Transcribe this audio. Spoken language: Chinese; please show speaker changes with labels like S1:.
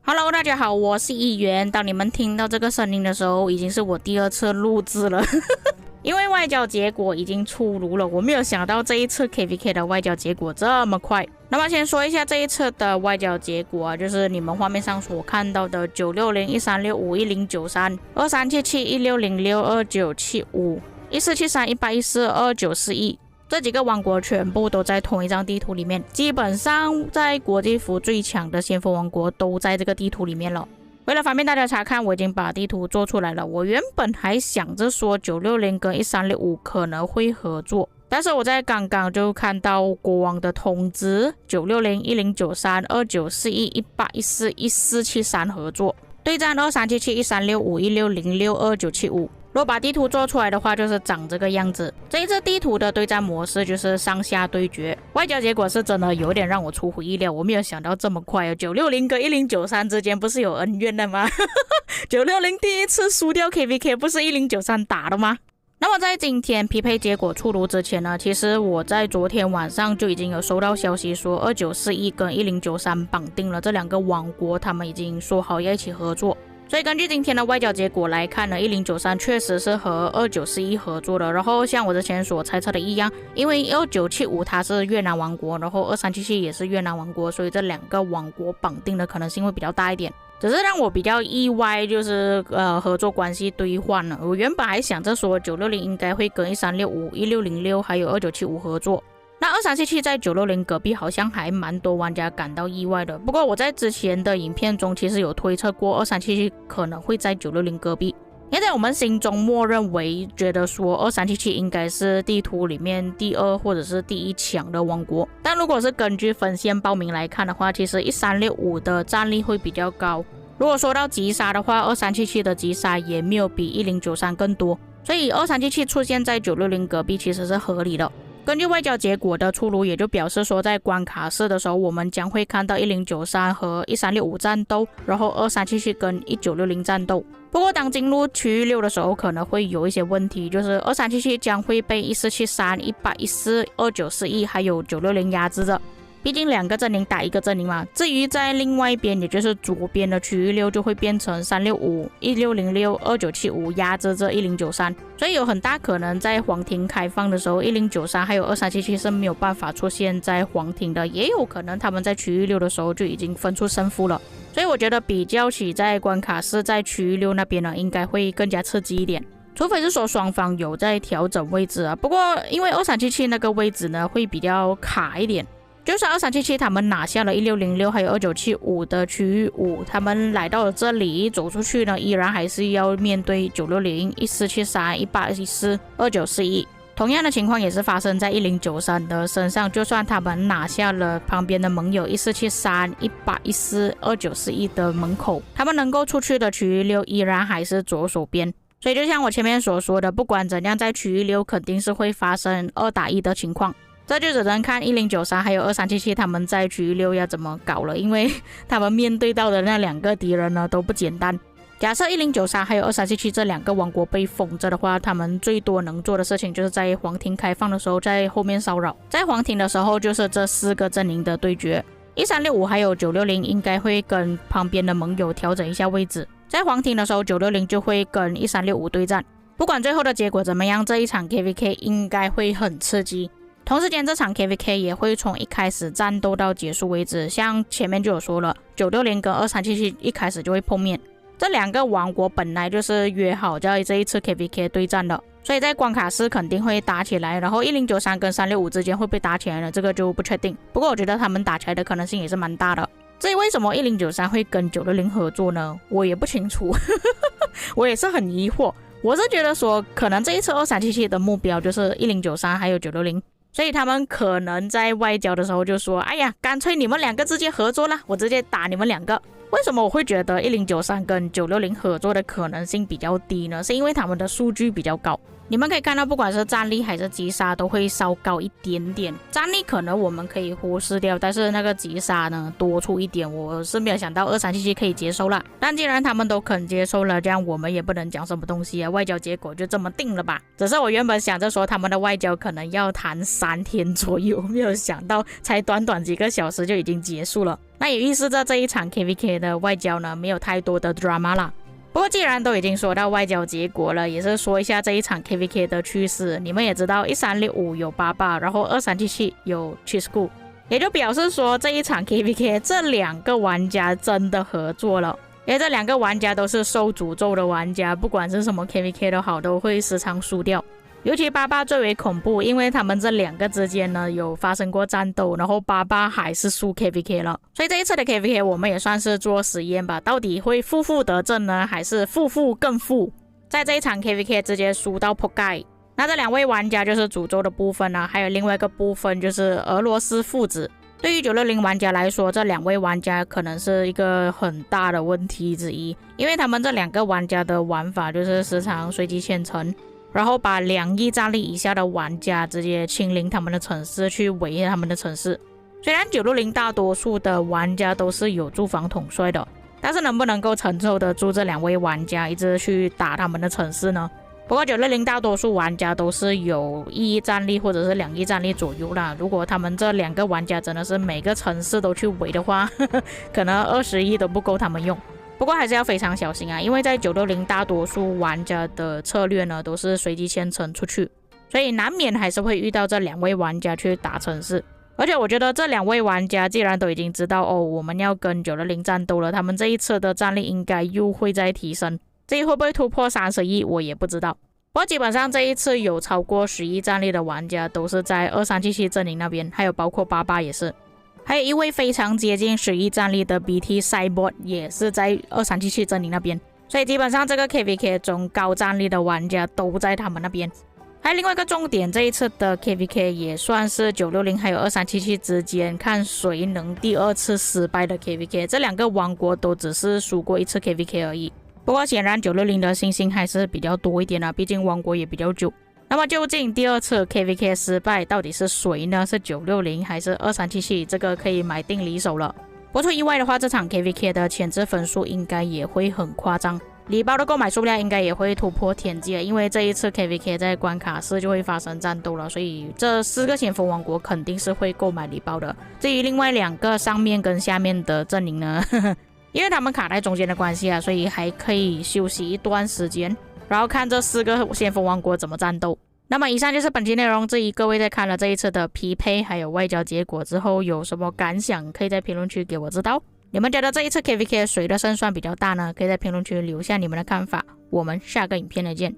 S1: Hello，大家好，我是议员。当你们听到这个声音的时候，已经是我第二次录制了。因为外交结果已经出炉了，我没有想到这一次 KVK 的外交结果这么快。那么先说一下这一次的外交结果啊，就是你们画面上所看到的960、1365、1093、2377、1606、2975、1473、1814、2941。这几个王国全部都在同一张地图里面，基本上在国际服最强的先锋王国都在这个地图里面了。为了方便大家查看，我已经把地图做出来了。我原本还想着说960跟1365可能会合作，但是我在刚刚就看到国王的通知，960、1093、2941、1814、1473合作，对战2377、1365、1606、2975。如果把地图做出来的话，就是长这个样子。这一次地图的对战模式就是上下对决，外交结果是真的有点让我出乎意料，我没有想到这么快哦。960跟1093之间不是有恩怨的吗？960第一次输掉 KVK 不是1093打的吗？那么在今天匹配结果出炉之前呢，其实我在昨天晚上就已经有收到消息说2941跟1093绑定了，这两个王国他们已经说好要一起合作。所以根据今天的外交结果来看呢，1093确实是和2941合作的。然后像我之前所猜测的一样，因为2975它是越南王国，然后2377也是越南王国，所以这两个王国绑定的可能性会比较大一点。只是让我比较意外就是合作关系兑换了。我原本还想着说960应该会跟1365、1606还有2975合作。那2377在960隔壁好像还蛮多玩家感到意外的，不过我在之前的影片中其实有推测过2377可能会在960隔壁。现在我们心中默认为觉得说2377应该是地图里面第二或者是第一强的王国，但如果是根据分线报名来看的话，其实1365的战力会比较高。如果说到击杀的话，2377的击杀也没有比1093更多，所以2377出现在960隔壁其实是合理的。根据外交结果的出炉，也就表示说在关卡式的时候，我们将会看到1093和1365战斗，然后2377跟1960战斗。不过当进入区域6的时候，可能会有一些问题，就是2377将会被1473、1814、2941还有960压制着。毕竟两个阵营打一个阵营嘛。至于在另外一边，也就是左边的区域6就会变成365、1606、2975压制这1093，所以有很大可能在皇庭开放的时候，1093还有2377是没有办法出现在皇庭的，也有可能他们在区域6的时候就已经分出胜负了。所以我觉得比较起在关卡是在区域6那边呢，应该会更加刺激一点。除非是说双方有在调整位置啊，不过因为2377那个位置呢会比较卡一点。就算2377他们拿下了1606还有2975的区域5，他们来到了这里走出去呢，依然还是要面对960、1473、1814、2941。同样的情况也是发生在1093的身上，就算他们拿下了旁边的盟友1473、1814、2941的门口，他们能够出去的区域6依然还是左手边。所以就像我前面所说的，不管怎样，在区域6肯定是会发生2打1的情况。这就只能看1093还有2377他们在区域6要怎么搞了，因为他们面对到的那两个敌人呢都不简单。假设1093还有2377这两个王国被封着的话，他们最多能做的事情就是在皇庭开放的时候在后面骚扰，在皇庭的时候就是这4个阵营的对决。1365还有960应该会跟旁边的盟友调整一下位置，在皇庭的时候960就会跟1365对战。不管最后的结果怎么样，这一场 KVK 应该会很刺激。同时间这场 KVK 也会从一开始战斗到结束为止，像前面就有说了，960跟2377一开始就会碰面，这两个王国本来就是约好在这一次 KVK 对战的，所以在关卡式肯定会打起来，然后1093跟365之间会不会打起来呢？这个就不确定，不过我觉得他们打起来的可能性也是蛮大的。至于为什么1093会跟960合作呢？我也不清楚我也是很疑惑。我是觉得说可能这一次2377的目标就是1093还有960，所以他们可能在外交的时候就说，哎呀，干脆你们两个直接合作啦，我直接打你们两个。为什么我会觉得1093跟960合作的可能性比较低呢？是因为他们的数据比较高。你们可以看到，不管是战力还是击杀都会稍高一点点。战力可能我们可以忽视掉，但是那个击杀呢多出一点，我是没有想到2377可以接受啦。但既然他们都肯接受了，这样我们也不能讲什么东西啊。外交结果就这么定了吧。只是我原本想着说他们的外交可能要谈3天左右，没有想到才短短几个小时就已经结束了。那也预示着这一场 KVK 的外交呢没有太多的 drama 啦。不过既然都已经说到外交结果了，也是说一下这一场 KVK 的趋势。你们也知道1365有88，然后2377有Chisco，也就表示说这一场 KVK 这2个玩家真的合作了。因为这2个玩家都是受诅咒的玩家，不管是什么 KVK 都好，都会时常输掉。尤其88最为恐怖，因为他们这2个之间呢有发生过战斗，然后88还是输 KVK 了。所以这一次的 KVK 我们也算是做实验吧，到底会负负得正呢，还是负负更负？在这一场 KVK 直接输到扑街。那这2位玩家就是诅咒的部分呢，还有另外一个部分就是俄罗斯父子。对于960玩家来说，这2位玩家可能是一个很大的问题之一，因为他们这2个玩家的玩法就是时常随机迁城，然后把2亿战力以下的玩家直接清零他们的城市，去围他们的城市。虽然960大多数的玩家都是有驻防统帅的，但是能不能够承受得住这2位玩家一直去打他们的城市呢？不过960大多数玩家都是有1亿战力或者是2亿战力左右啦。如果他们这2个玩家真的是每个城市都去围的话，可能20亿都不够他们用。不过还是要非常小心啊，因为在960大多数玩家的策略呢都是随机迁城出去，所以难免还是会遇到这2位玩家去打城市。而且我觉得这2位玩家既然都已经知道我们要跟960战斗了，他们这一次的战力应该又会再提升。至于会不会突破30亿我也不知道。不过基本上这一次有超过10亿战力的玩家都是在2377阵营那边，还有包括88也是。还有一位非常接近10亿战力的 BT Cyborg 也是在2377阵营那边，所以基本上这个 KVK 中高战力的玩家都在他们那边。还有另外一个重点，这一次的 KVK 也算是960还有2377之间看谁能第2次失败的 KVK， 这2个王国都只是输过1次 KVK 而已。不过显然960的信心还是比较多一点啊，毕竟王国也比较久。那么究竟第2次 KVK 失败到底是谁呢？是960还是2377？这个可以买定离手了。不出意外的话，这场 KVK 的前置分数应该也会很夸张，礼包的购买数量应该也会突破天际了，因为这一次 KVK 在关卡室就会发生战斗了，所以这4个先锋王国肯定是会购买礼包的。至于另外2个上面跟下面的阵营呢，因为他们卡在中间的关系啊，所以还可以休息一段时间，然后看这4个先锋王国怎么战斗。那么以上就是本期内容。至于各位在看了这一次的匹配还有外交结果之后有什么感想，可以在评论区给我知道。你们觉得这一次 KVK 谁的胜算比较大呢？可以在评论区留下你们的看法。我们下个影片再见。